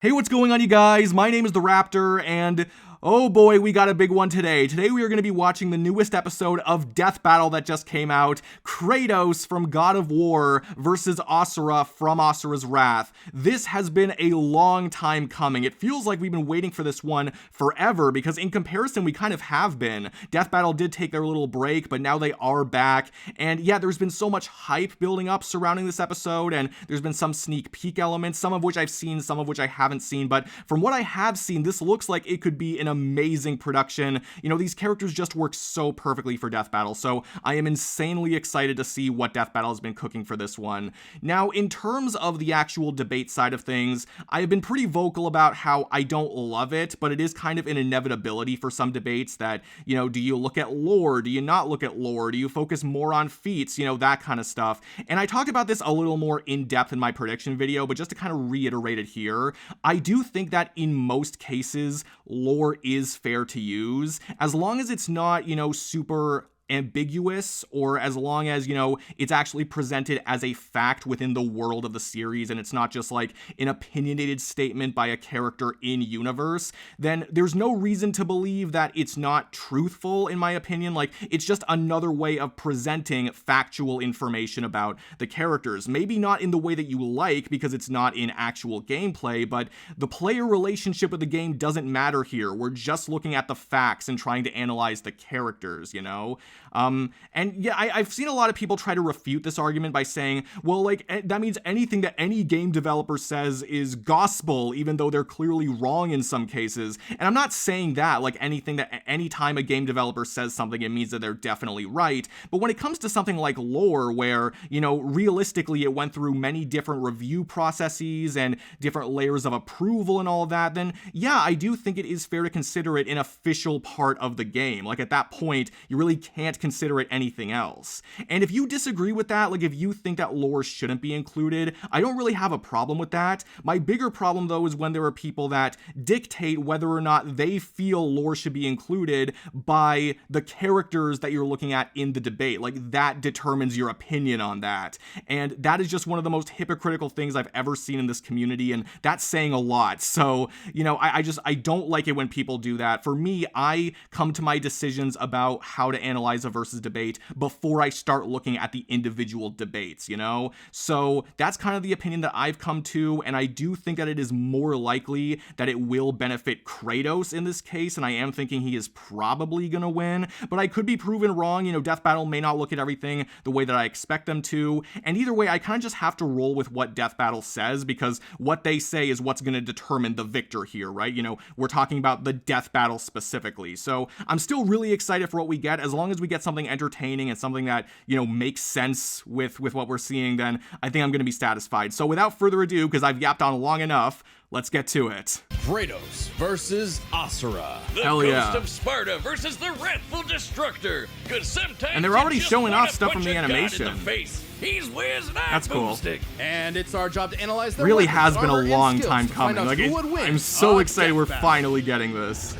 Hey, what's going on, you guys? My name is the Raptor, and oh boy, we got a big one today. Today we are going to be watching the newest episode of Death Battle that just came out. Kratos from God of War versus Asura from Asura's Wrath. This has been a long time coming. It feels like we've been waiting for this one forever because in comparison, we kind of have been. Death Battle did take their little break, but now they are back. And yeah, there's been so much hype building up surrounding this episode, and there's been some sneak peek elements, some of which I've seen, some of which I haven't seen, but from what I have seen, this looks like it could be an amazing production. You know, these characters just work so perfectly for Death Battle, so I am insanely excited to see what Death Battle has been cooking for this one. Now, in terms of the actual debate side of things, I have been pretty vocal about how I don't love it, but it is kind of an inevitability for some debates that, you know, do you look at lore? Do you not look at lore? Do you focus more on feats? You know, that kind of stuff. And I talked about this a little more in depth in my prediction video, but just to kind of reiterate it here, I do think that in most cases, lore is fair to use, as long as it's not, you know, super ambiguous, or as long as, you know, it's actually presented as a fact within the world of the series and it's not just like an opinionated statement by a character in universe, then there's no reason to believe that it's not truthful, in my opinion. Like, it's just another way of presenting factual information about the characters. Maybe not in the way that you like because it's not in actual gameplay, but the player relationship with the game doesn't matter here. We're just looking at the facts and trying to analyze the characters, you know? And yeah, I've seen a lot of people try to refute this argument by saying, well, like, that means anything that any game developer says is gospel, even though they're clearly wrong in some cases. And I'm not saying that, like, anytime a game developer says something, it means that they're definitely right. But when it comes to something like lore, where, you know, realistically it went through many different review processes and different layers of approval and all of that, then yeah, I do think it is fair to consider it an official part of the game. Like, at that point, you really can't consider it anything else. And if you disagree with that, like if you think that lore shouldn't be included, I don't really have a problem with that. My bigger problem though is when there are people that dictate whether or not they feel lore should be included by the characters that you're looking at in the debate. Like, that determines your opinion on that. And that is just one of the most hypocritical things I've ever seen in this community, and that's saying a lot. So, you know, I don't like it when people do that. For me, I come to my decisions about how to analyze a versus debate before I start looking at the individual debates, you know? So that's kind of the opinion that I've come to, and I do think that it is more likely that it will benefit Kratos in this case, and I am thinking he is probably gonna win, but I could be proven wrong. You know, Death Battle may not look at everything the way that I expect them to, and either way, I kind of just have to roll with what Death Battle says, because what they say is what's gonna determine the victor here, right? You know, we're talking about the Death Battle specifically, so I'm still really excited for what we get. As long as we get something entertaining and something that, you know, makes sense with what we're seeing, then I think I'm going to be satisfied. So without further ado, because I've yapped on long enough, let's get to it. Kratos versus Asura. The Hell yeah. Ghost of Sparta versus the Wrathful Destructor. Because sometimes And they're already you just showing wanna off stuff from punch the a god animation. in the face. He's Wiz and That's I'm cool. Boomstick. And it's our job to analyze their Really weapons, has been a armor, and long skills time to find coming. out Like, who would win I'm so on excited Death we're Battle. finally getting this.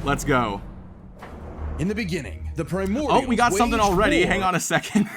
Let's go. In the beginning, the primordials Oh, we got something waged already. war. Hang on a second.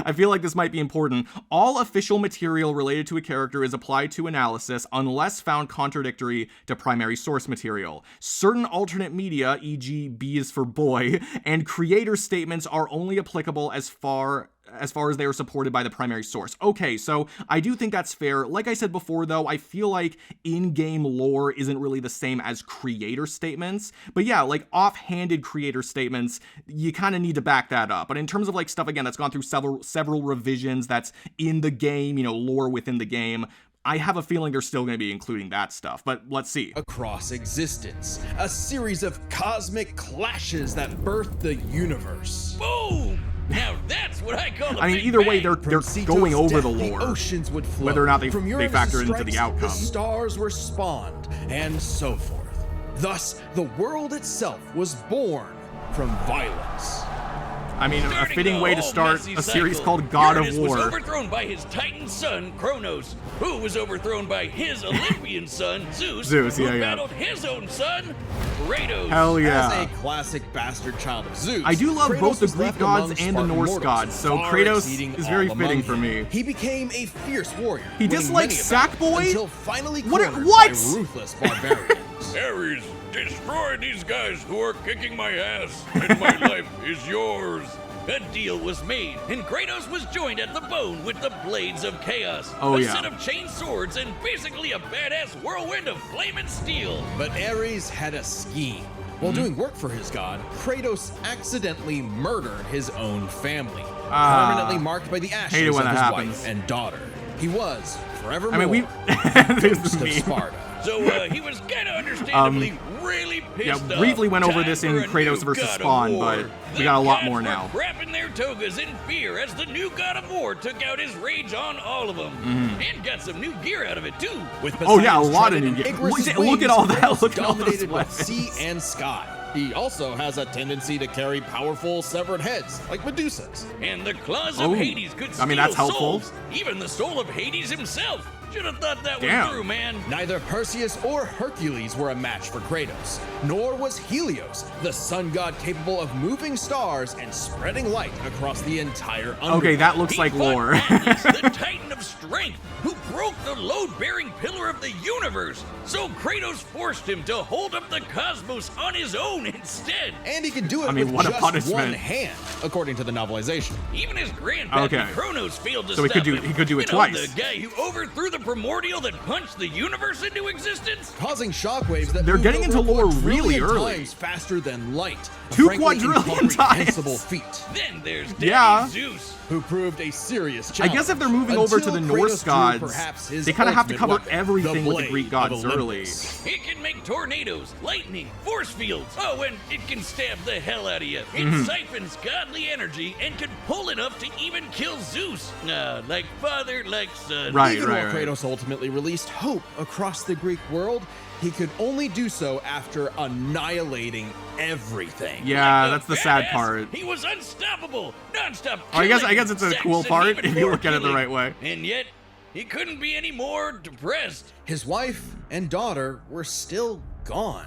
I feel like this might be important. All official material related to a character is applied to analysis unless found contradictory to primary source material. Certain alternate media, e.g. B is for boy, and creator statements are only applicable as far as they are supported by the primary source. Okay, so I do think that's fair. Like I said before, though, I feel like in-game lore isn't really the same as creator statements. But yeah, like offhanded creator statements, you kind of need to back that up. But in terms of like stuff, again, that's gone through several revisions, that's in the game, you know, lore within the game, I have a feeling they're still going to be including that stuff, but let's see. Across existence, a series of cosmic clashes that birthed the universe. Boom! Now that's what I call a I mean, big either way, bang. they're going over the lore. The oceans would flow. Whether or not they From Uranus' factor into stripes, the outcome. The stars were spawned, and so forth. Thus, the world itself was born from violence. I mean, a Starting fitting the way to whole start messy a series cycle, called God of Uranus was War. overthrown by his Titan son, Kronos, who was overthrown by his Olympian son, Zeus, Zeus, who yeah, yeah. battled his own son, Kratos. Hell yeah. As a classic bastard child of Zeus, I do love Kratos both the was Greek left gods among and the Spartan Norse mortals, gods, so far Kratos exceeding is all very among fitting for them. me. He became a fierce warrior. He winning dislikes many a battle Sackboy? until finally What- cornered what? by ruthless barbarians. Ares, destroy these guys who are kicking my ass, and my life is yours. A deal was made, and Kratos was joined at the bone with the Blades of Chaos, Oh, a yeah. set of chain swords, and basically a badass whirlwind of flame and steel. But Ares had a scheme. While doing work for his god, Kratos accidentally murdered his own family, permanently marked by the hate it ashes when of his that wife happens. and daughter. He was, forevermore, I mean, we. This is of me. Sparta. So he was kind of understandably really pissed off. briefly went over Time this in for a Kratos new versus God of Spawn, War. but we The got a lot gods more were now. crapping their togas in fear as the new God of War took out his rage on all of them, and got some new gear out of it too. With Oh, yeah, a Poseidon's lot of trident new and gear. Icarus's Look at wings, all that. Kratos Look at all those dominated both weapons. sea and sky. He also has a tendency to carry powerful severed heads, like Medusa's. And the claws Oh, of Hades could steal I mean, that's helpful. souls, even the soul of Hades himself. Should have thought that Damn. one through, man. Neither Perseus or Hercules were a match for Kratos, nor was Helios, the sun god capable of moving stars and spreading light across the entire underworld. Okay, that looks He like fought lore. Atlas, the Titan of Strength, who broke the load-bearing pillar of the universe. So Kratos forced him to hold up the cosmos on his own instead. And he could do it I mean, with what a just punishment. one hand, according to the novelization. Even his grandpappy Okay. Kronos failed to So he stop could do- him. he could do it You know, twice. The guy who overthrew the primordial that punched the universe into existence. Causing shockwaves that They're moved getting over into a lore really quadrillion early. times faster than light. A 2 frankly quadrillion incomprehensible times. feat, Then there's Daddy Yeah. Zeus. who proved a serious I challenge. guess if they're moving over to the until Norse Kratos drew gods, perhaps his they kind of have to ultimate cover weapon, everything the with the Greek Blade of gods early. Olympus. It can make tornadoes, lightning, force fields. Oh, and it can stab the hell out of you. It Mm-hmm. siphons godly energy and can pull enough to even kill Zeus. Like father, like son. Right, Even right, while right. Kratos ultimately released hope across the Greek world, he could only do so after annihilating everything. Yeah, Like a that's the sad badass, part. He was unstoppable, nonstop. I guess killing, it's a sex, cool and part even if you more look at it the killing. right way. And yet, he couldn't be any more depressed. His wife and daughter were still gone.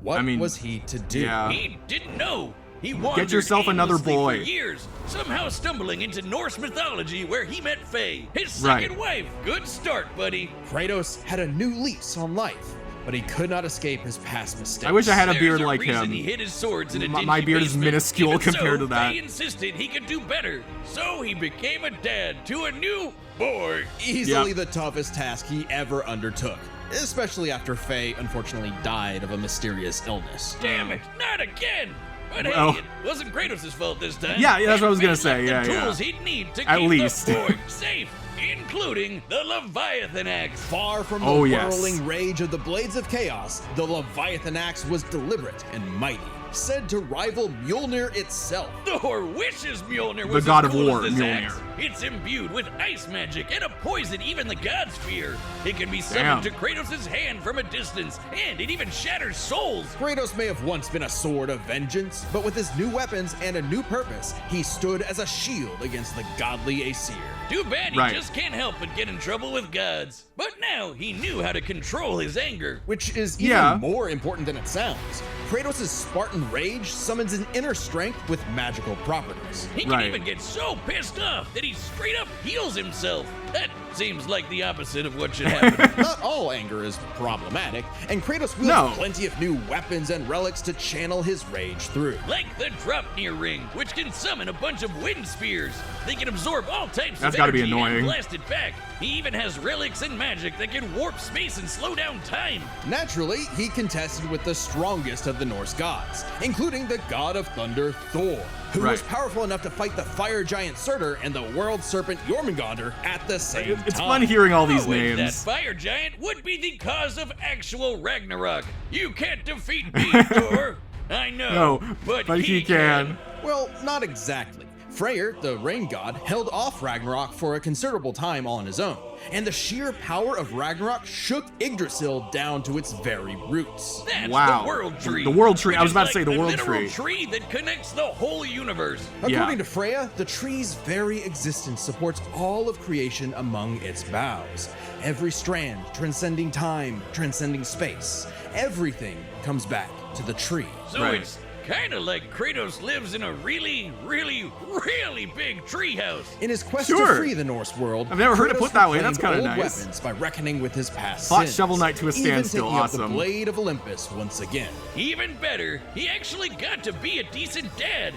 What I mean, was he to do? yeah. He didn't know. He wandered yourself another aimlessly boy. for years, somehow stumbling into Norse mythology where he met Faye, his Right. second wife. Good start, buddy. Kratos had a new lease on life, but he could not escape his past mistakes. I wish I had a There's beard a like reason him. He hid his swords in a My dingy beard is basement. minuscule Even compared so, to that. Faye insisted he could do better, so he became a dad to a new boy. Easily Yep. the toughest task he ever undertook, especially after Faye unfortunately died of a mysterious illness. Damn it, not again! But Well- hey, it wasn't Kratos' fault this time. Yeah, that's what I was gonna And Faye say, left yeah, the yeah. tools he'd need to At keep least. the boy safe, including the Leviathan axe. Far from the Oh, yes. whirling rage of the Blades of Chaos, the Leviathan axe was deliberate and mighty, said to rival Mjolnir itself. Thor wishes Mjolnir was God as of cool War, as this Mjolnir. axe. It's imbued with ice magic and a poison even the gods fear. It can be Damn. summoned to Kratos' hand from a distance, and it even shatters souls. Kratos may have once been a sword of vengeance, but with his new weapons and a new purpose, he stood as a shield against the godly Aesir. Too bad he Right. just can't help but get in trouble with gods. But now he knew how to control his anger. Which is even Yeah. more important than it sounds. Kratos' Spartan rage summons an inner strength with magical properties. He can Right. even get so pissed off that he straight up heals himself. That seems like the opposite of what should happen. Not all anger is problematic, and Kratos wields No. plenty of new weapons and relics to channel his rage through. Like the Dropnir ring, which can summon a bunch of wind spears. They can absorb all types That's of gotta be energy annoying. and blast it back. He even has relics and magic that can warp space and slow down time. Naturally, he contested with the strongest of the Norse gods, including the god of thunder Thor, who was Right. powerful enough to fight the fire giant Surtur and the world serpent Jormungandr at the same time. It's fun hearing all these Oh, wait, that names. fire giant would be the cause of actual Ragnarok. You can't defeat me, Thor. I know, No, but he can. Well, not exactly. Freyr, the rain god, held off Ragnarok for a considerable time on his own, and the sheer power of Ragnarok shook Yggdrasil down to its very roots. That's Wow. the World Tree. The World Tree. which I was is about to like say the World literal Tree. tree that connects the whole universe. According to Freya, the tree's very existence supports all of creation among its boughs. Every strand transcending time, transcending space. Everything comes back to the tree. So Right. it's kind of like Kratos lives in a really, really, really big treehouse. In his quest Sure. to free the Norse world, I've never heard it Kratos put that way. reclaimed That's kinda old nice. weapons by reckoning with his past Fought sins, Shovel Knight to a standstill. even taking up Awesome. the blade of Olympus once again. Even better, he actually got to be a decent dad.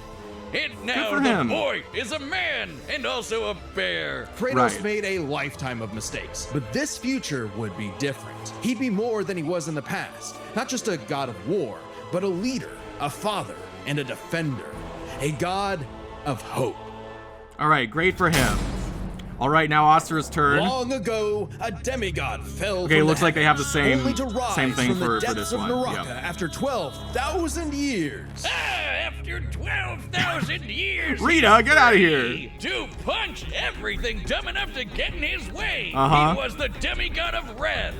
And now for the him. boy is a man and also a bear. Kratos Right. made a lifetime of mistakes, but this future would be different. He'd be more than he was in the past. Not just a god of war, but a leader, a father, and a defender. A god of hope. All right, great for him. All right, now Asura's turn. Long ago, a demigod fell Okay, from looks the like they have the heavens, same- only to rise same thing from the for depths this of one. Naraka Yep. after 12,000 years. After 12,000 years. Rita, get out of here. To punch everything dumb enough to get in his way. Uh-huh. He was the demigod of wrath,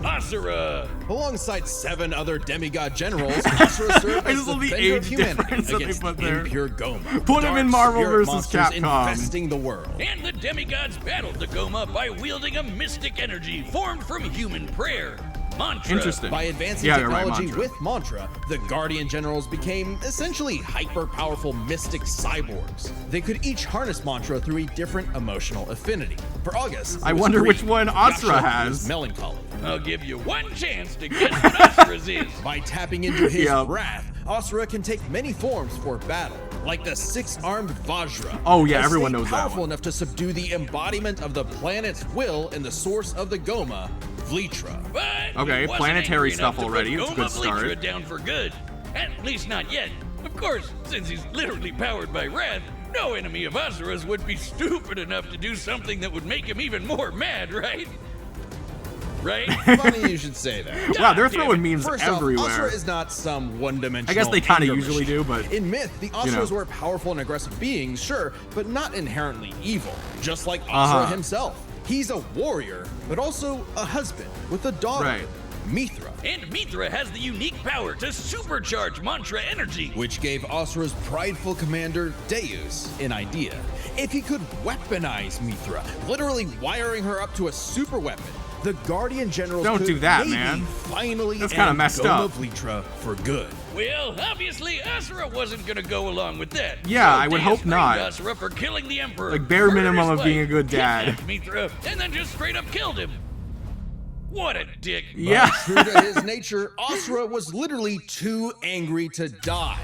Asura. Alongside 7 other demigod generals, Asura served I as just the love the defender of age humanity difference that they against put the there. impure Goma. Put him in dark Marvel spirit versus monsters Capcom. infesting the world. And the demigods battled the Goma by wielding a mystic energy formed from human prayer. Mantra. Interesting. By advancing Yeah, you're right, technology Mantra. with Mantra, the Guardian Generals became essentially hyper-powerful mystic cyborgs. They could each harness Mantra through a different emotional affinity. For August, I it was wonder which green. one Asura Yasha has. was melancholy. I'll give you one chance to guess what Asura's is. By tapping into his Yep. wrath, Asura can take many forms for battle, like the 6-armed Vajra. Oh, yeah, a everyone snake knows that powerful one. enough to subdue the embodiment of the planet's will and the source of the Goma, Vlitra. But Okay, he wasn't planetary angry stuff enough to put already. It's a good Goma start. Vlitra down for good. At least not yet. Of course, since he's literally powered by wrath, no enemy of Asura's would be stupid enough to do something that would make him even more mad, right? Right? Funny you should say that. Wow, they're God damn throwing it. memes First off, everywhere. Asura is not some one-dimensional. I guess they kinda anger usually machine. do, but, in myth, the Asuras you know. were powerful and aggressive beings, sure, but not inherently evil. Just like Asura himself, he's a warrior, but also a husband with a daughter, Right. Mithra, And Mithra has the unique power to supercharge Mantra energy. which gave Asura's prideful commander Deus an idea. If he could weaponize Mithra, literally wiring her up to a super weapon, the Guardian Generals Don't could do that, maybe man. finally That's kinda end messed Goma up. Vlitra for good. Well, obviously, Asura wasn't gonna go along with that. Yeah, So I would Deus hope framed not. Asura for killing the Emperor. Like, bare murdered minimum his of being wife, a good dad. kidnapped Mithra, and then just straight up killed him. What a dick. Yeah. True to his nature, Asura was literally too angry to die.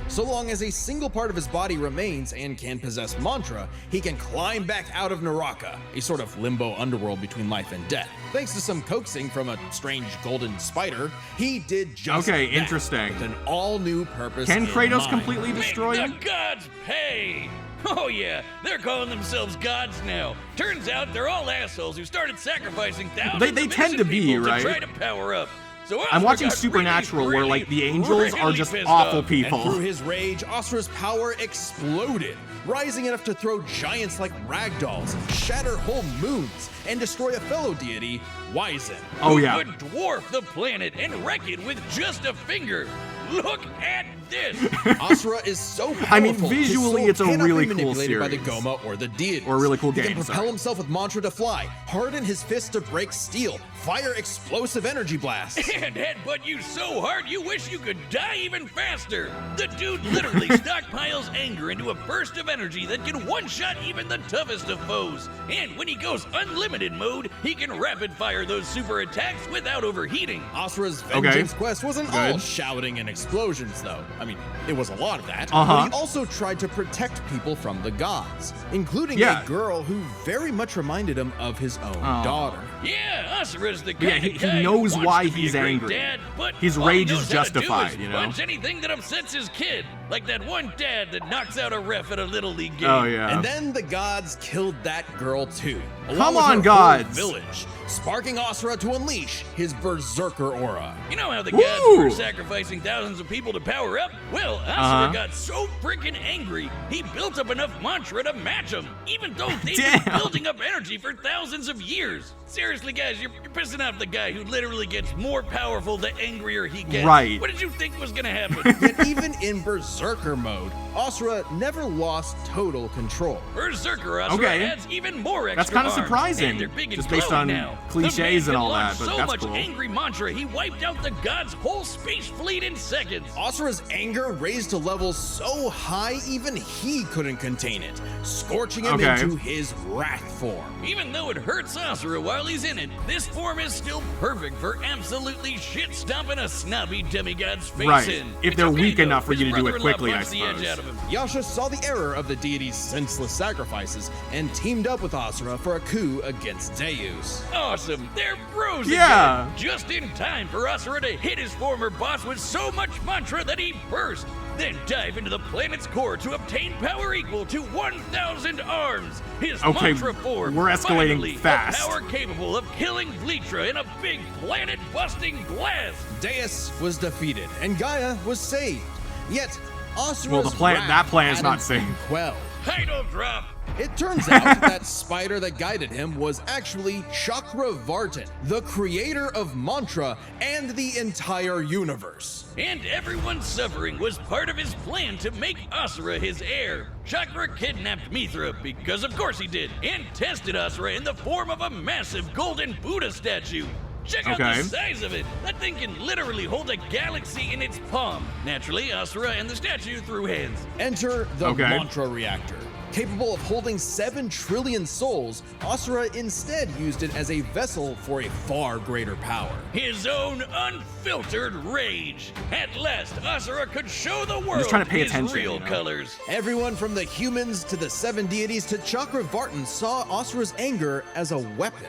So long as a single part of his body remains and can possess Mantra, he can climb back out of Naraka, a sort of limbo underworld between life and death. Thanks to some coaxing from a strange golden spider, he did just Okay, that, interesting. with an all-new purpose Can in Kratos mind. completely destroy Make him? the gods pay! Oh yeah, they're calling themselves gods now. Turns out they're all assholes who started sacrificing thousands They of tend to innocent be, people right? to try to power up. So I'm Asura watching got Supernatural really, where, like, the really, angels are really just pissed awful off. people. And through his rage, Asura's power exploded, rising enough to throw giants like ragdolls, shatter whole moons, and destroy a fellow deity, Wizen. Oh, Who yeah. could dwarf the planet and wreck it with just a finger. Look at this. Asura is so powerful. I mean, his visually, soul it's a cannot really be cool manipulated by the series. Goma or the deities. Or a really cool He game, can propel sorry. himself with Mantra to fly, harden his fists to break steel, fire explosive energy blasts. And headbutt you so hard you wish you could die even faster. The dude literally stockpiles anger into a burst of energy that can one-shot even the toughest of foes. And when he goes unlimited mode, he can rapid fire those super attacks without overheating. Asura's Okay. vengeance quest wasn't all Good. shouting and explosions, though. I mean, it was a lot of that. Uh-huh. But he also tried to protect people from the gods, including Yeah. a girl who very much reminded him of his own Aw. daughter. Yeah, Asura's the Yeah, kind he of guy knows who wants why to be he's a great angry. Dad, but His all he rage is knows how to do justified, is you know? punch anything that upsets his kid, like that one dad that knocks out a ref at a little league game. Oh, yeah. And then the gods killed that girl too. Come along with on, her gods. whole village. sparking Asura to unleash his Berserker aura. You know how the gods were sacrificing thousands of people to power up? Well, Asura got so freaking angry, he built up enough mantra to match them, even though they've been building up energy for thousands of years. Seriously, guys, you're pissing off the guy who literally gets more powerful the angrier he gets. Right. What did you think was gonna happen? Yet even in Berserker mode, Asura never lost total control. Berserker Asura adds even more extra That's kind of arms, surprising, and they're big just and based on now. cliches and all that, but so that's much cool. angry mantra, he wiped out the gods' whole space fleet in seconds. Asura's anger raised to levels so high even he couldn't contain it, scorching him into his wrath form. Even though it hurts Asura while he's in it, this form is still perfect for absolutely shit-stomping a snobby demigod's face in. If they're weak enough for you to do it quickly, I suppose. Yasha saw the error of the deity's senseless sacrifices and teamed up with Asura for a coup against Deus. Awesome! They're bros again! Just in time for Asura to hit his former boss with so much mantra that he burst, then dive into the planet's core to obtain power equal to 1,000 arms. His mantra form, we're escalating fast. A power capable of killing Vlitra in a big planet-busting blast. Deus was defeated and Gaia was saved. Yet Asura's that plan is not safe. Well, Title drop. It turns out that spider that guided him was actually Chakravartin, the creator of mantra and the entire universe. And everyone's suffering was part of his plan to make Asura his heir. Chakra kidnapped Mithra, because of course he did, and tested Asura in the form of a massive golden Buddha statue. Check out the size of it. That thing can literally hold a galaxy in its palm. Naturally, Asura and the statue threw hands. Enter the mantra reactor. Capable of holding 7 trillion souls, Asura instead used it as a vessel for a far greater power. His own unfiltered rage. At last, Asura could show the world trying to pay his attention, real colors. Everyone from the humans to the 7 deities to Chakravartin saw Asura's anger as a weapon,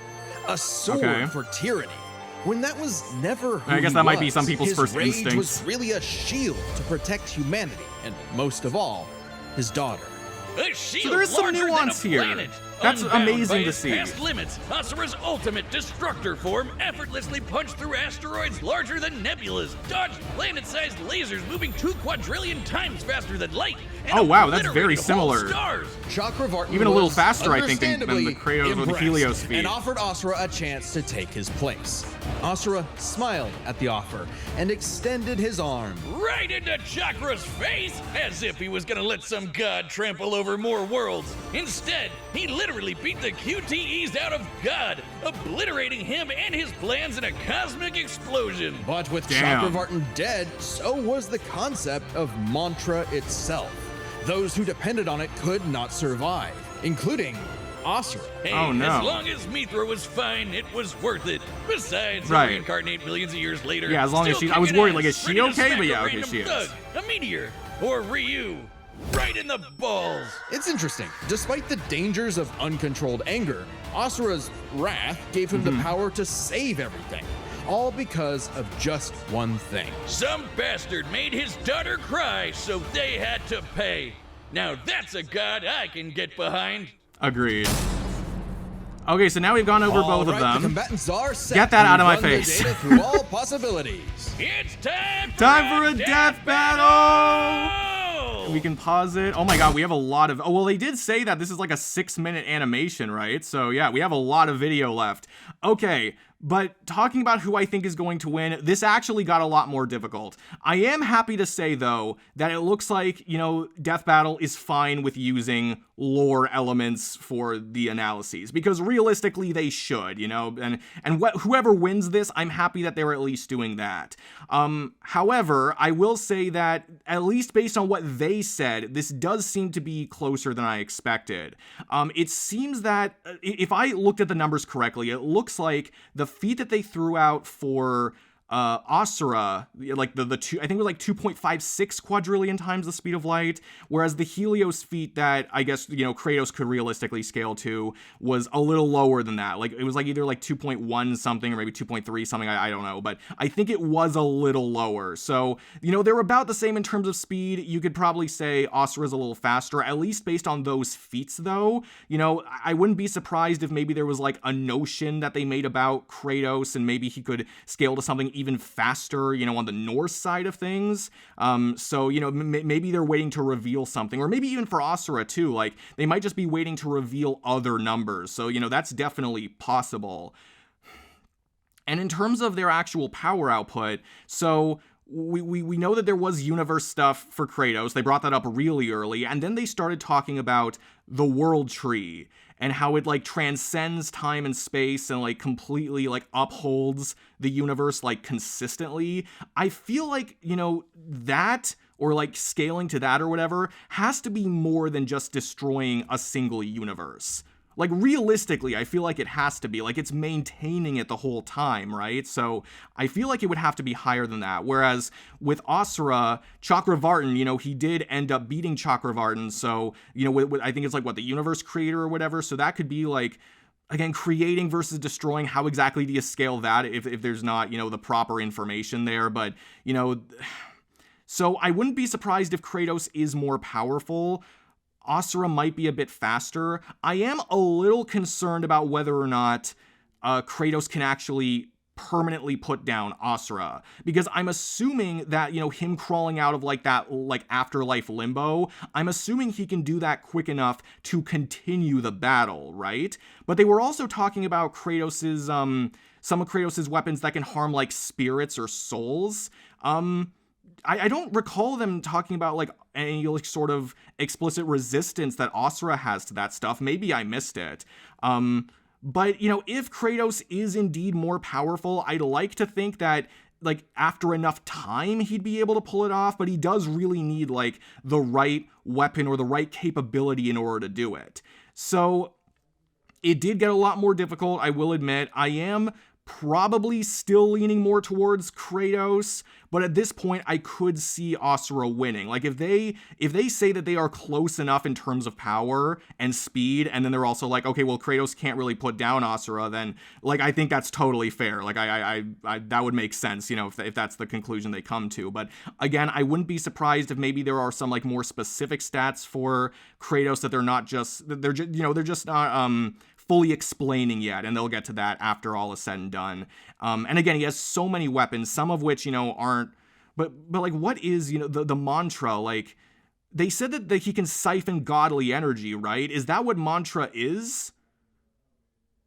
a sword for tyranny. When that was never who I guess that might be some people's first rage instincts. was really a shield to protect humanity, and most of all, his daughter. A shield so there is some nuance here. Planet. That's Unbound amazing by to its see. Past limits, Asura's ultimate destructor form effortlessly punched through asteroids larger than nebulas, dodged planet-sized lasers moving 2 quadrillion times faster than light, and oh wow, that's very obliterated similar. Stars. Chakravartin even a little was faster, I think, than the Kratos or the Helios speed. And offered Asura a chance to take his place. Asura smiled at the offer and extended his arm. Right into Chakra's face, as if he was gonna let some god trample over more worlds. Instead, he literally beat the QTEs out of God, obliterating him and his plans in a cosmic explosion. But with Chakravartin dead, so was the concept of mantra itself. Those who depended on it could not survive, including Asura. Hey, oh no. As long as Mithra was fine, it was worth it. Besides, he'll reincarnate millions of years later. Yeah, as long as I was worried, like, is she okay? But yeah, okay, she is. A meteor, or Ryu, right in the balls. It's interesting. Despite the dangers of uncontrolled anger, Asura's wrath gave him the power to save everything. All because of just one thing. Some bastard made his daughter cry, so they had to pay. Now that's a god I can get behind. Agreed. Okay, so now we've gone over both of them. The combatants are set. Get that out of my Run the face. data through all possibilities. It's time for a death battle! We can pause it. Oh my god, we have a lot of... Oh, well, they did say that this is like a 6-minute animation, right? So yeah, we have a lot of video left. Okay, but talking about who I think is going to win, this actually got a lot more difficult. I am happy to say, though, that it looks like, you know, Death Battle is fine with using lore elements for the analyses, because realistically they should, you know, and whoever wins this, I'm happy that they're at least doing that. However, I will say that, at least based on what they said, this does seem to be closer than I expected. It seems that, if I looked at the numbers correctly, it looks like the feat that they threw out for Asura, like the two, I think it was like 2.56 quadrillion times the speed of light, whereas the Helios feat that I guess, you know, Kratos could realistically scale to was a little lower than that. Like it was like either like 2.1 something or maybe 2.3 something, I don't know, but I think it was a little lower. So, you know, they're about the same in terms of speed. You could probably say Asura's a little faster, at least based on those feats though. You know, I wouldn't be surprised if maybe there was like a notion that they made about Kratos and maybe he could scale to something even faster, you know, on the Norse side of things. So, you know, maybe they're waiting to reveal something, or maybe even for Asura too, like they might just be waiting to reveal other numbers. So, you know, that's definitely possible. And in terms of their actual power output, so we know that there was universe stuff for Kratos. They brought that up really early, and then they started talking about the world tree and how it like transcends time and space and like completely like upholds the universe like consistently. I feel like, you know, that, or like scaling to that or whatever, has to be more than just destroying a single universe. Like realistically, I feel like it has to be, like it's maintaining it the whole time, right? So I feel like it would have to be higher than that. Whereas with Asura, Chakravartin, you know, he did end up beating Chakravartin. So, you know, I think it's like what, the universe creator or whatever. So that could be like, again, creating versus destroying. How exactly do you scale that if there's not, you know, the proper information there? But, you know, so I wouldn't be surprised if Kratos is more powerful. Asura might be a bit faster. I am a little concerned about whether or not Kratos can actually permanently put down Asura, because I'm assuming that, you know, him crawling out of like that like afterlife limbo, I'm assuming he can do that quick enough to continue the battle, right? But they were also talking about Kratos's some of Kratos's weapons that can harm like spirits or souls. I don't recall them talking about like any like sort of explicit resistance that Asura has to that stuff. Maybe I missed it. But, you know, if Kratos is indeed more powerful, I'd like to think that like after enough time he'd be able to pull it off, but he does really need like the right weapon or the right capability in order to do it. So it did get a lot more difficult, I will admit. I am probably still leaning more towards Kratos, but at this point I could see Asura winning. Like if they say that they are close enough in terms of power and speed, and then they're also like, okay, well, Kratos can't really put down Asura, then like I think that's totally fair. Like I that would make sense, you know, if that's the conclusion they come to. But again, I wouldn't be surprised if maybe there are some like more specific stats for Kratos that they're not just, they're just, you know, they're just not fully explaining yet, and they'll get to that after all is said and done. And again, he has so many weapons, some of which, you know, aren't, but like what is, you know, the mantra? Like they said that he can siphon godly energy, right? Is that what mantra is?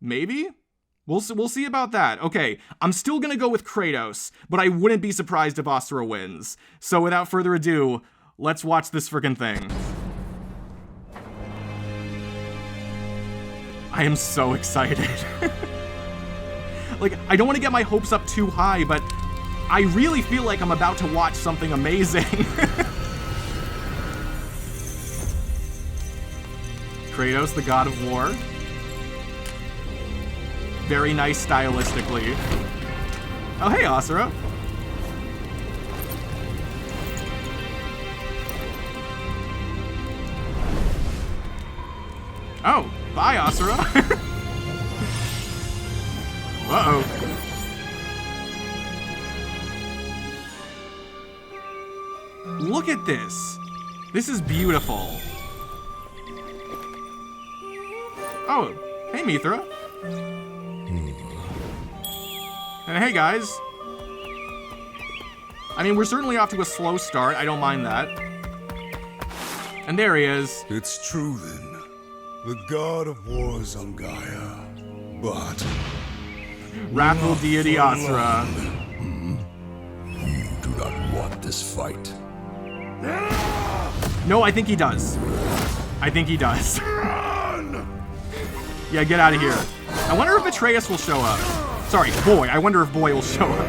Maybe? We'll see about that. Okay, I'm still gonna go with Kratos, but I wouldn't be surprised if Asura wins. So without further ado, let's watch this freaking thing. I am so excited. Like, I don't want to get my hopes up too high, but I really feel like I'm about to watch something amazing. Kratos, the god of war. Very nice stylistically. Oh, hey, Asura. Oh, bye, Asura. Uh-oh. Look at this. This is beautiful. Oh, hey, Mithra. And hey, guys. I mean, we're certainly off to a slow start. I don't mind that. And there he is. It's true, then. The god of war is on Gaia, but... Wrathful deity Asura. You do not want this fight. No, I think he does. I think he does. Yeah, get out of here. I wonder if Atreus will show up. Sorry, Boy. I wonder if Boy will show up.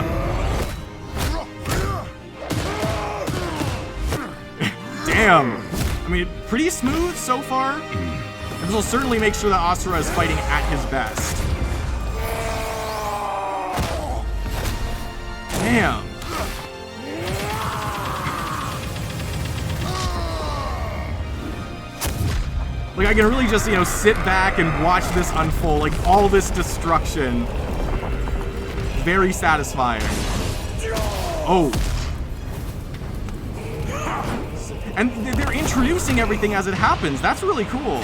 Damn. I mean, pretty smooth so far. This will certainly make sure that Asura is fighting at his best. Damn. Like, I can really just, you know, sit back and watch this unfold. Like, all this destruction. Very satisfying. Oh. And they're introducing everything as it happens. That's really cool.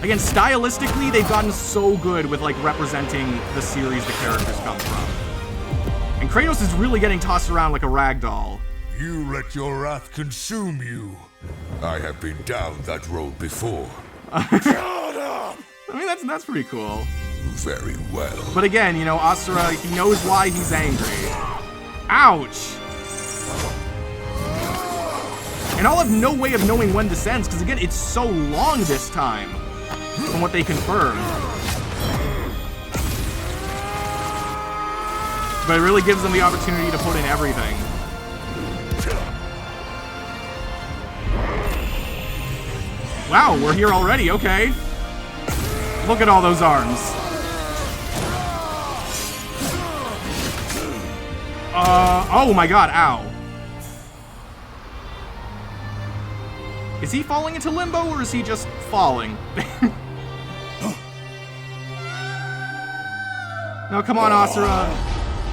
Again, stylistically, they've gotten so good with, like, representing the series the characters come from. And Kratos is really getting tossed around like a rag doll. You let your wrath consume you. I have been down that road before. Shut up! I mean, that's pretty cool. Very well. But again, you know, Asura, he knows why he's angry. Ouch! And I'll have no way of knowing when this ends, because again, it's so long this time, from what they confirmed. But it really gives them the opportunity to put in everything. Wow, we're here already, okay. Look at all those arms. Oh my god, ow. Is he falling into limbo, or is he just falling? No, come on, Asura.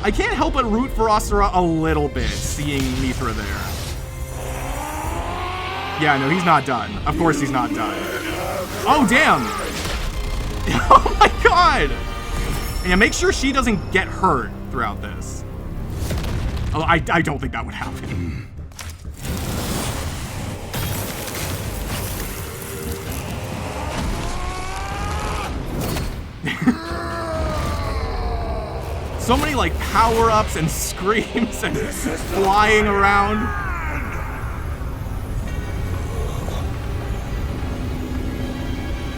I can't help but root for Asura a little bit, seeing Mithra there. Yeah, no, he's not done. Of course he's not done. Oh, damn! Oh my god! Yeah, make sure she doesn't get hurt throughout this. Although I don't think that would happen. So many, like, power-ups and screams and flying around.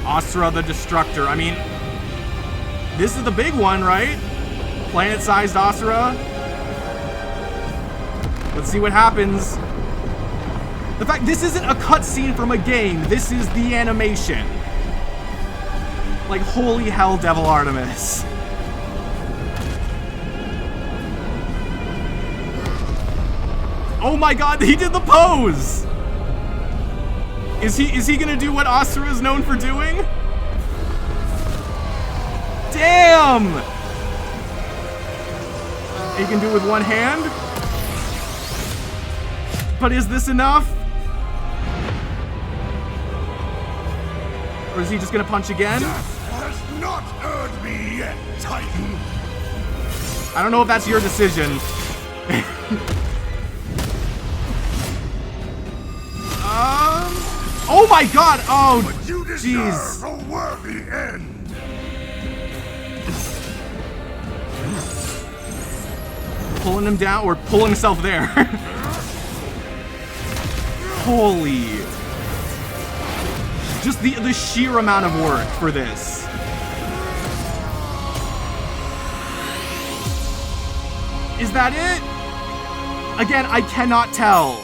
Asura the Destructor. I mean, this is the big one, right? Planet-sized Asura. Let's see what happens. The fact this isn't a cutscene from a game. This is the animation. Like, holy hell, Devil Artemis. Oh my god, he did the pose! Is he gonna do what Asura is known for doing? Damn! He can do it with one hand? But is this enough? Or is he just gonna punch again? Death has not earned me yet, Titan. I don't know if that's your decision. Oh my god! Oh, But you deserve a worthy end. Pulling him down, or pulling himself there. Holy. Just the sheer amount of work for this. Is that it? Again, I cannot tell.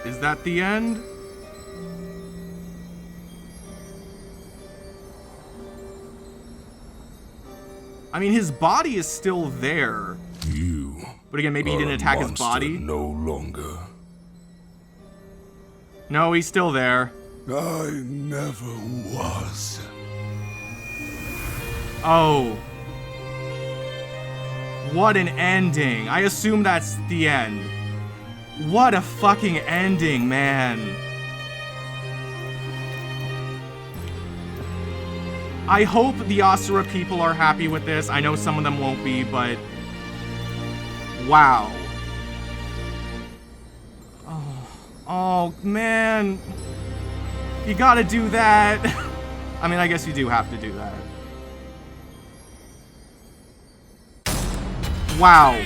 Is that the end? I mean, his body is still there. You. But again, maybe he didn't attack his body. No longer. No, he's still there. I never was. Oh. What an ending. I assume that's the end. What a fucking ending, man. I hope the Asura people are happy with this. I know some of them won't be, but... wow. Oh, man. You gotta do that. I mean, I guess you do have to do that. Wow.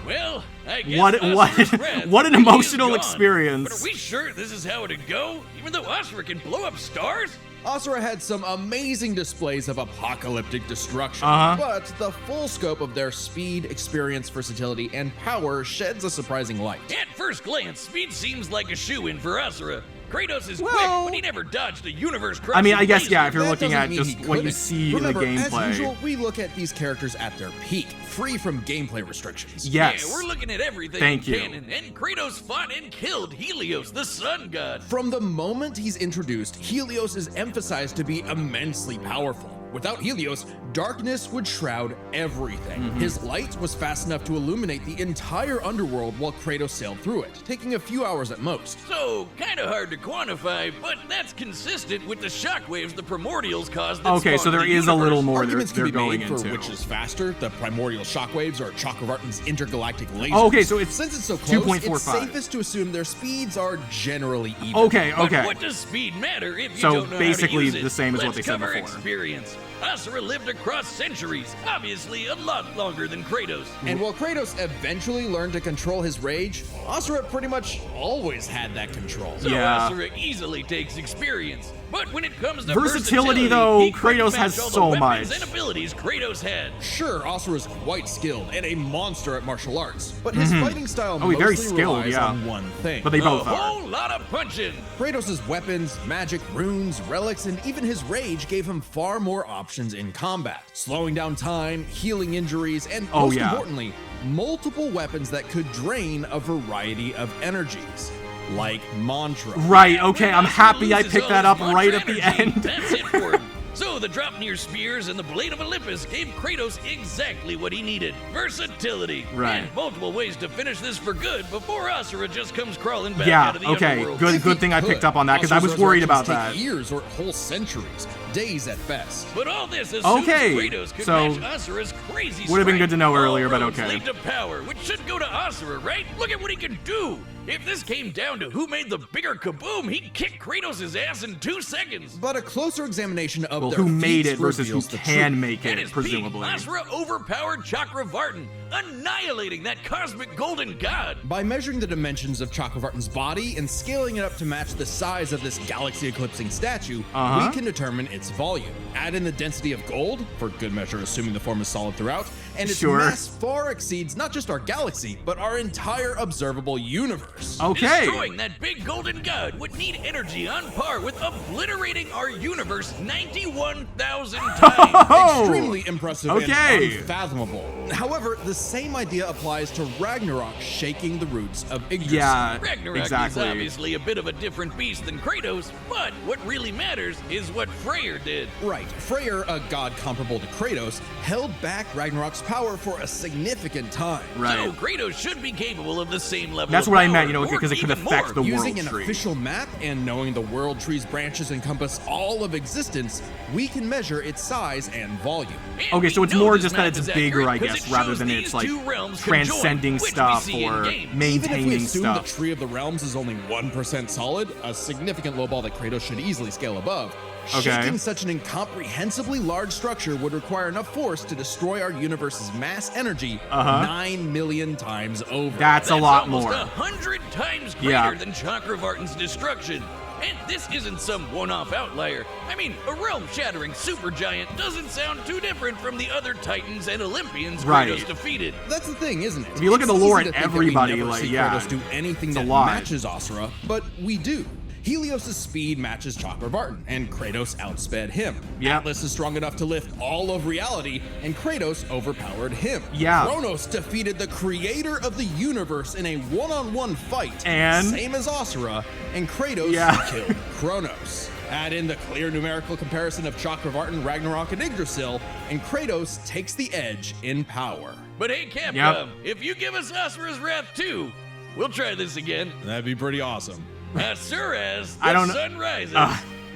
Well, I guess What an emotional experience. But are we sure this is how it'd go? Even though Asura can blow up stars? Asura had some amazing displays of apocalyptic destruction, but the full scope of their speed, experience, versatility, and power sheds a surprising light. At first glance, speed seems like a shoo-in for Asura. Kratos is Well- quick, but he never dodged a universe-crushing I mean, I guess, yeah, laser. if you're That looking doesn't at mean just he what you couldn't. see Remember, in the gameplay. As usual, we look at these characters at their peak, free from gameplay restrictions. Yes. Yeah, we're looking at everything Thank in you. canon, and Kratos fought and killed Helios, the sun god. From the moment he's introduced, Helios is emphasized to be immensely powerful. Without Helios, darkness would shroud everything. His light was fast enough to illuminate the entire underworld while Kratos sailed through it, taking a few hours at most. So, kinda hard to quantify, but that's consistent with the shockwaves the primordials caused that Okay, so spawned there the is a little universe. more Arguments they're can be going made for into. which is faster, the primordial shockwaves or Chakravartin's intergalactic lasers. Oh, okay, so it's Since it's so close, 2.45. it's safest to assume their speeds are generally even. Okay, But okay. what does speed matter if you So don't know basically how to use it? the same as what Let's they said cover before. experience. Asura lived across centuries, obviously a lot longer than Kratos. And while Kratos eventually learned to control his rage, Asura pretty much always had that control. So Yeah. Asura easily takes experience. But when it comes to Versatility, though, he couldn't Kratos match has all the so weapons much. and abilities Kratos had. Sure, Asura's quite skilled and a monster at martial arts, but his fighting style Oh, he's very mostly skilled, relies yeah. on one thing. But they A both are. whole lot of punching. Kratos' weapons, magic, runes, relics, and even his rage gave him far more options in combat, slowing down time, healing injuries, and Oh, most yeah. importantly, multiple weapons that could drain a variety of energies, like mantra. Right, okay, When I'm Asura happy I loses picked all that his up right mantra at the energy, end. That's it for him. So the Dropnir spears and the Blade of Olympus gave Kratos exactly what he needed. Versatility. Right. And multiple ways to finish this for good before Asura just comes crawling back Yeah, out of the okay, underworld. good If he thing I could, picked up on that, because I was Asura's worried about resurrections that. take years or whole centuries, days at best. But all this assumes Okay, Kratos could so match Asura's crazy would have been strength. good to know All earlier, but roads okay. lead to power, which should go to Asura, right? Look at what he can do. If this came down to who made the bigger kaboom, he'd kick Kratos' ass in 2 seconds. But a closer examination of Well, their who made feats it versus who reveals the can truth. make At it, his presumably. peak, Asura overpowered Chakravartin, annihilating that cosmic golden god. By measuring the dimensions of Chakravartin's body and scaling it up to match the size of this galaxy-eclipsing statue, we can determine its volume. Add in the density of gold, for good measure assuming the form is solid throughout, and its Sure. mass far exceeds not just our galaxy, but our entire observable universe. Okay. Destroying that big golden god would need energy on par with obliterating our universe 91,000 times. Oh! Extremely impressive Okay. and unfathomable. However, the same idea applies to Ragnarok shaking the roots of Yggdrasil. Yeah, Ragnarok is exactly. obviously a bit of a different beast than Kratos, but what really matters is what Freyr did. Right, Freyr, a god comparable to Kratos, held back Ragnarok's power for a significant time. Right. So Kratos should be capable of the same level That's of what I power, meant, you know, or because it could even affect more. the Using world an tree. official map and knowing the world tree's branches encompass all of existence, we can measure its size and volume. And Okay, we so it's know more this just that map it's is bigger, I accurate 'cause guess, it rather shows than these it's like two realms transcending conjoined, which we stuff see in or game. Even if we maintaining assume stuff. the Tree of the Realms is only 1% solid, a significant low ball that Kratos should easily scale above, Okay. shaking such an incomprehensibly large structure would require enough force to destroy our universe's mass energy 9 million times over. That's a lot almost more. 100 times greater Yeah. than Chakravartin's destruction. And this isn't some one-off outlier. I mean, a realm-shattering supergiant doesn't sound too different from the other Titans and Olympians Right. Kratos defeated. That's the thing, isn't it? If you look at the It's lore easy and to think that we everybody, never like, see yeah, Kratos do anything it's a that lot. matches Asura, but we do. Helios' speed matches Chakravartin, and Kratos outsped him. Yep. Atlas is strong enough to lift all of reality, and Kratos overpowered him. Yeah. Kronos defeated the creator of the universe in a one-on-one fight, And? same as Asura, and Kratos Yeah. killed Kronos. Add in the clear numerical comparison of Chakravartin, Ragnarok, and Yggdrasil, and Kratos takes the edge in power. But hey, Capcom, Yep. if you give us Asura's Wrath too, we'll try this again. That'd be pretty awesome. Asura's the I don't know- sun rises.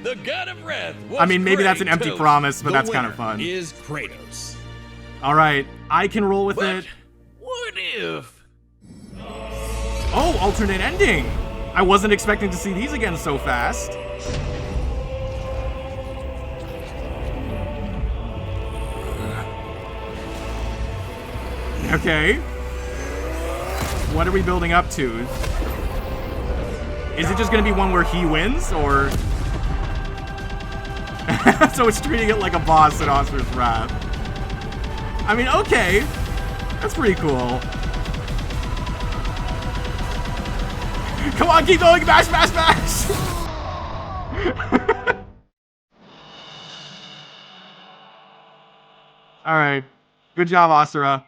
The god of wrath. I mean, maybe that's an empty Kratos. promise, but The that's kind of winner fun. is Kratos. All right, I can roll with But it. what if? Oh, alternate ending. I wasn't expecting to see these again so fast. Okay. What are we building up to? Is it just gonna be one where he wins, or? So it's treating it like a boss in Asura's Wrath. I mean, okay. That's pretty cool. Come on, keep going, bash, bash, bash! All right. Good job, Asura.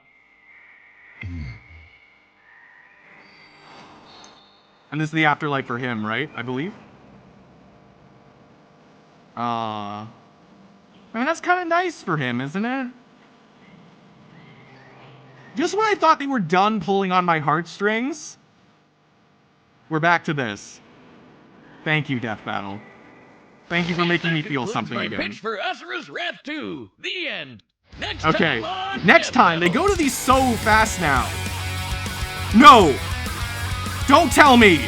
And this is the afterlife for him, right? I believe. I mean, that's kind of nice for him, isn't it? Just when I thought they were done pulling on my heartstrings, we're back to this. Thank you, Death Battle. Thank you for making me feel something again. Pitch for Asura's Wrath 2. The end. Next Okay, time on next Death time, they Battle. go to these so fast now. No! Don't tell me!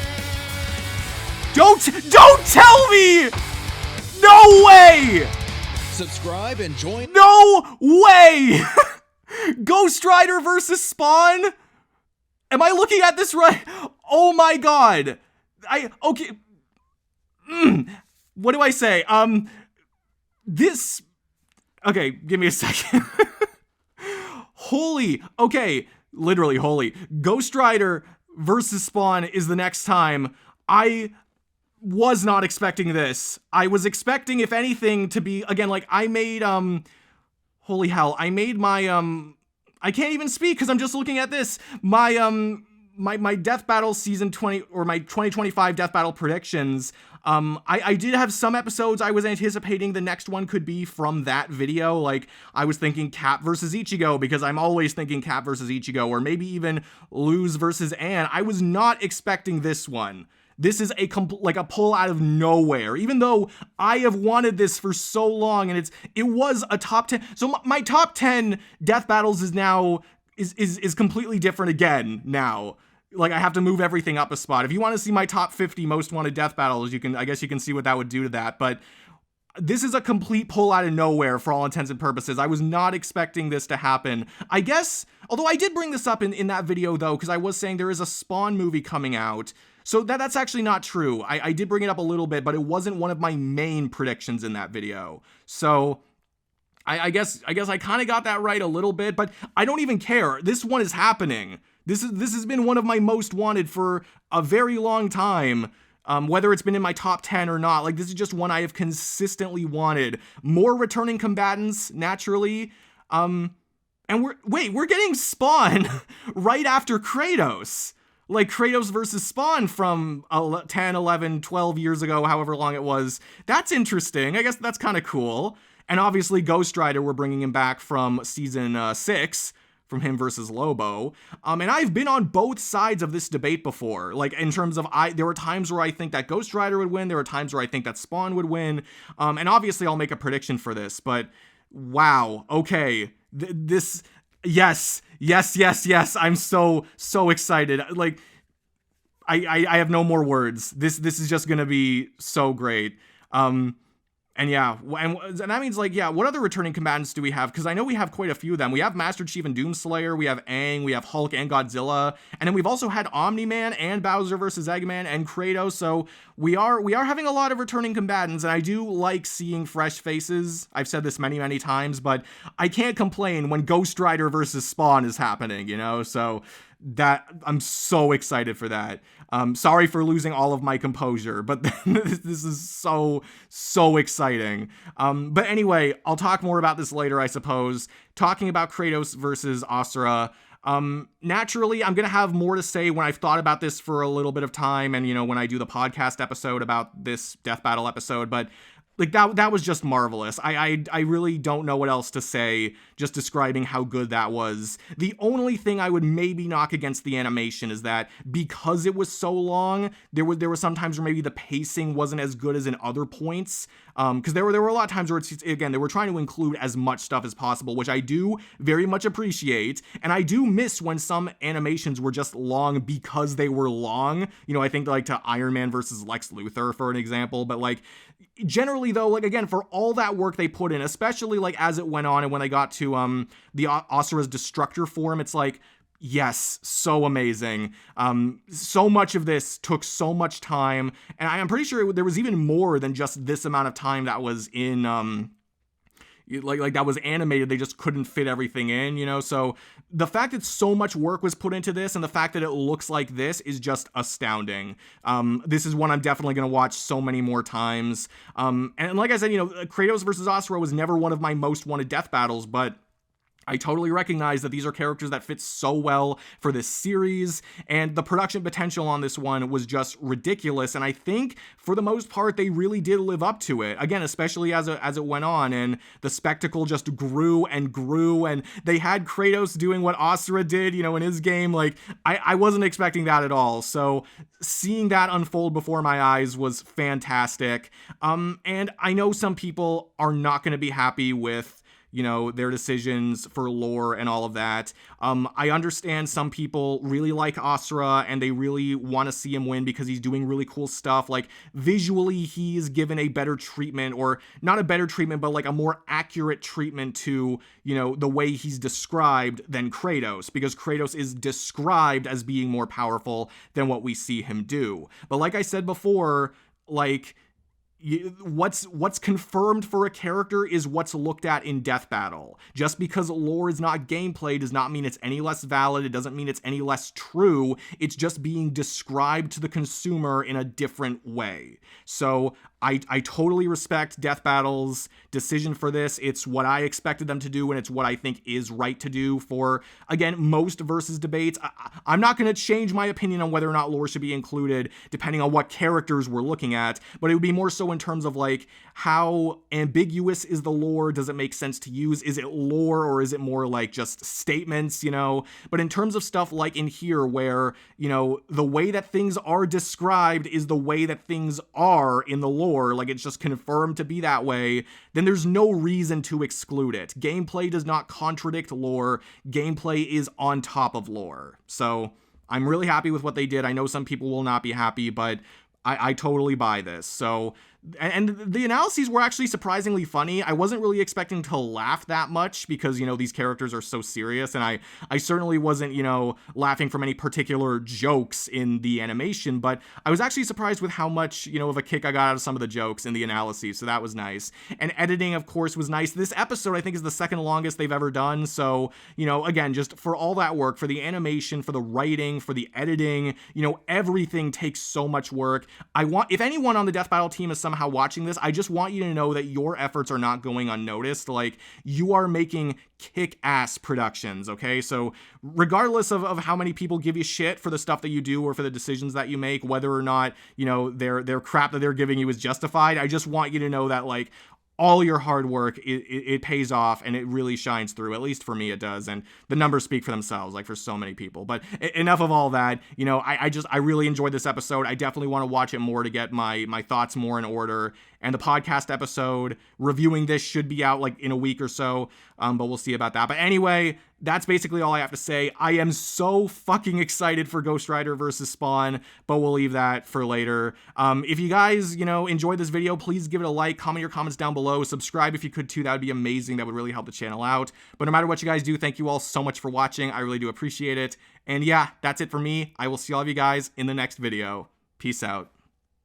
Don't tell me! No way! Subscribe and join. No way! Ghost Rider versus Spawn? Am I looking at this right? Oh my god. Okay. What do I say? This... Okay, give me a second. Okay, literally holy. Ghost Rider versus Spawn is the next time. I was not expecting this. I was expecting, if anything, to be, again, like, I made, holy hell, I made my, I can't even speak because I'm just looking at this. My Death Battle Season 20, or my 2025 Death Battle predictions, I did have some episodes I was anticipating the next one could be from that video. Like, I was thinking Cap versus Ichigo, because I'm always thinking Cap versus Ichigo, or maybe even Luz versus Ann. I was not expecting this one. This is a pull out of nowhere, even though I have wanted this for so long, and it was a top 10. So my top 10 Death Battles is now, is completely different again now. Like, I have to move everything up a spot. If you want to see my top 50 most wanted Death Battles, I guess you can see what that would do to that, but this is a complete pull out of nowhere for all intents and purposes. I was not expecting this to happen. I guess, although I did bring this up in that video though, because I was saying there is a Spawn movie coming out. So that's actually not true. I did bring it up a little bit, but it wasn't one of my main predictions in that video. So I guess I kind of got that right a little bit, but I don't even care. This one is happening. This has been one of my most wanted for a very long time. Whether it's been in my top 10 or not, like, this is just one I have consistently wanted. More returning combatants, naturally. And we're getting Spawn right after Kratos. Like, Kratos versus Spawn from 10, 11, 12 years ago, however long it was. That's interesting. I guess that's kind of cool. And obviously, Ghost Rider, we're bringing him back from season 6, from him versus Lobo. And I've been on both sides of this debate before. Like, in terms of, there were times where I think that Ghost Rider would win. There were times where I think that Spawn would win. And obviously, I'll make a prediction for this. But, wow. Okay. Yes. I'm so excited. Like, I have no more words. This is just gonna be so great. And yeah, and that means, like, yeah, what other returning combatants do we have? Because I know we have quite a few of them. We have Master Chief and Doomslayer, we have Aang, we have Hulk and Godzilla, and then we've also had Omni-Man and Bowser versus Eggman and Kratos, so we are having a lot of returning combatants, and I do like seeing fresh faces. I've said this many times, but I can't complain when Ghost Rider versus Spawn is happening, you know? So that, I'm so excited for that. Sorry for losing all of my composure, but this is so exciting. But anyway, I'll talk more about this later, I suppose. Talking about Kratos versus Asura. Naturally, I'm gonna have more to say when I've thought about this for a little bit of time, and, you know, when I do the podcast episode about this Death Battle episode, but like, that was just marvelous. I really don't know what else to say, just describing how good that was. The only thing I would maybe knock against the animation is that because it was so long, there were some times where maybe the pacing wasn't as good as in other points. Because there were a lot of times where they were trying to include as much stuff as possible, which I do very much appreciate. And I do miss when some animations were just long because they were long. You know, I think like to Iron Man versus Lex Luthor, for an example. But like, generally though, like, again, for all that work they put in, especially like as it went on and when they got to the Asura's Destructor form, it's like, yes, so amazing. So much of this took so much time, and I'm pretty sure there was even more than just this amount of time that was in like that was animated, they just couldn't fit everything in, you know? So the fact that so much work was put into this and the fact that it looks like this is just astounding. This is one I'm definitely going to watch so many more times. And like I said, you know, Kratos versus Asura was never one of my most wanted death battles, but I totally recognize that these are characters that fit so well for this series, and the production potential on this one was just ridiculous, and I think for the most part they really did live up to it. Again, especially as it went on, and the spectacle just grew and grew, and they had Kratos doing what Asura did, you know, in his game. Like, I wasn't expecting that at all, so seeing that unfold before my eyes was fantastic. And I know some people are not going to be happy with, you know, their decisions for lore and all of that. I understand some people really like Asura and they really want to see him win because he's doing really cool stuff. Like, visually, he's given a better treatment, or not a better treatment, but like a more accurate treatment to, you know, the way he's described than Kratos, because Kratos is described as being more powerful than what we see him do. But like I said before, like, what's confirmed for a character is what's looked at in Death Battle. Just because lore is not gameplay does not mean it's any less valid. It doesn't mean it's any less true. It's just being described to the consumer in a different way. So I totally respect Death Battle's decision for this. It's what I expected them to do, and it's what I think is right to do for, again, most versus debates. I'm not going to change my opinion on whether or not lore should be included, depending on what characters we're looking at, but it would be more so in terms of, like, how ambiguous is the lore? Does it make sense to use? Is it lore, or is it more like just statements, you know? But in terms of stuff like in here, where, you know, the way that things are described is the way that things are in the lore, like it's just confirmed to be that way, then there's no reason to exclude it. Gameplay does not contradict lore. Gameplay is on top of lore. So I'm really happy with what they did. I know some people will not be happy, but I totally buy this. So, and the analyses were actually surprisingly funny. I wasn't really expecting to laugh that much because, you know, these characters are so serious, and I certainly wasn't, you know, laughing from any particular jokes in the animation, but I was actually surprised with how much, you know, of a kick I got out of some of the jokes in the analyses, so that was nice. And editing, of course, was nice. This episode, I think, is the second longest they've ever done, so, you know, again, just for all that work, for the animation, for the writing, for the editing, you know, everything takes so much work. If anyone on the Death Battle team is somehow watching this, I just want you to know that your efforts are not going unnoticed. Like, you are making kick-ass productions, okay? So regardless of how many people give you shit for the stuff that you do or for the decisions that you make, whether or not, you know, their crap that they're giving you is justified, I just want you to know that, like, all your hard work, it pays off, and it really shines through. At least for me, it does. And the numbers speak for themselves, like, for so many people. But enough of all that. You know, I really enjoyed this episode. I definitely want to watch it more to get my thoughts more in order. And the podcast episode reviewing this should be out, like, in a week or so. But we'll see about that. But anyway, that's basically all I have to say. I am so fucking excited for Ghost Rider versus Spawn, but we'll leave that for later. If you guys, you know, enjoyed this video, please give it a like, comment your comments down below, subscribe if you could too. That would be amazing. That would really help the channel out. But no matter what you guys do, thank you all so much for watching. I really do appreciate it. And yeah, that's it for me. I will see all of you guys in the next video. Peace out.